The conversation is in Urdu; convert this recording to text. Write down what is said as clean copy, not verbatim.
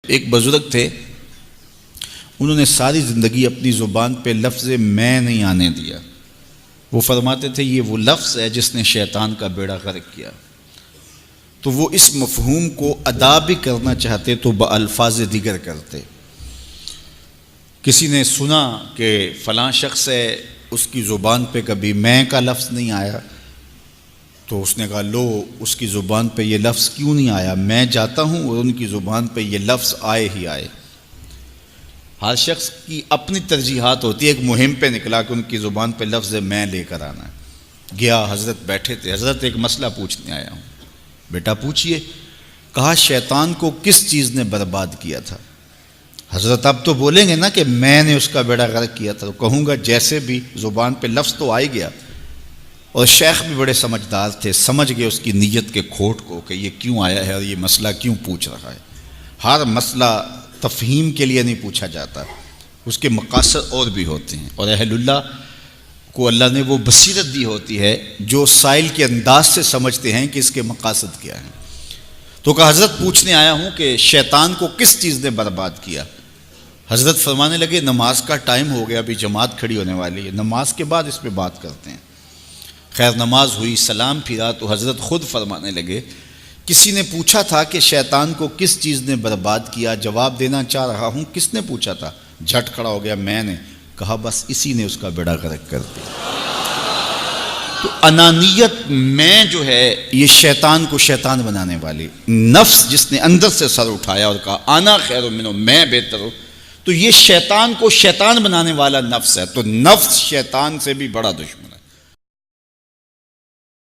ایک بزرگ تھے، انہوں نے ساری زندگی اپنی زبان پہ لفظ میں نہیں آنے دیا۔ وہ فرماتے تھے یہ وہ لفظ ہے جس نے شیطان کا بیڑا غرق کیا۔ تو وہ اس مفہوم کو ادا بھی کرنا چاہتے تو بألفاظ دیگر کرتے۔ کسی نے سنا کہ فلاں شخص ہے، اس کی زبان پہ کبھی میں کا لفظ نہیں آیا، تو اس نے کہا لو اس کی زبان پہ یہ لفظ کیوں نہیں آیا، میں جاتا ہوں اور ان کی زبان پہ یہ لفظ آئے ہی آئے۔ ہر شخص کی اپنی ترجیحات ہوتی ہے، ایک مہم پہ نکلا کہ ان کی زبان پہ لفظ میں لے کر آنا ہے۔ گیا، حضرت بیٹھے تھے، حضرت ایک مسئلہ پوچھنے آیا ہوں۔ بیٹا پوچھئے۔ کہا شیطان کو کس چیز نے برباد کیا تھا؟ حضرت اب تو بولیں گے نا کہ میں نے اس کا بیڑا غرق کیا تھا، تو کہوں گا جیسے بھی زبان پہ لفظ تو آئی گیا۔ اور شیخ بھی بڑے سمجھدار تھے، سمجھ گئے اس کی نیت کے کھوٹ کو کہ یہ کیوں آیا ہے اور یہ مسئلہ کیوں پوچھ رہا ہے۔ ہر مسئلہ تفہیم کے لیے نہیں پوچھا جاتا، اس کے مقاصد اور بھی ہوتے ہیں، اور اہل اللہ کو اللہ نے وہ بصیرت دی ہوتی ہے جو سائل کے انداز سے سمجھتے ہیں کہ اس کے مقاصد کیا ہیں۔ تو کہا حضرت پوچھنے آیا ہوں کہ شیطان کو کس چیز نے برباد کیا؟ حضرت فرمانے لگے نماز کا ٹائم ہو گیا، ابھی جماعت کھڑی ہونے والی ہے، نماز کے بعد اس پہ بات کرتے ہیں۔ خیر نماز ہوئی، سلام پھرا تو حضرت خود فرمانے لگے کسی نے پوچھا تھا کہ شیطان کو کس چیز نے برباد کیا، جواب دینا چاہ رہا ہوں کس نے پوچھا تھا؟ جھٹ کھڑا ہو گیا میں نے۔ کہا بس اسی نے اس کا بیڑا غرق کر دیا۔ تو انانیت میں جو ہے یہ شیطان کو شیطان بنانے والی، نفس جس نے اندر سے سر اٹھایا اور کہا انا خیر منہ، میں بہتر ہوں، تو یہ شیطان کو شیطان بنانے والا نفس ہے۔ تو نفس شیطان سے بھی بڑا دشمن ہے۔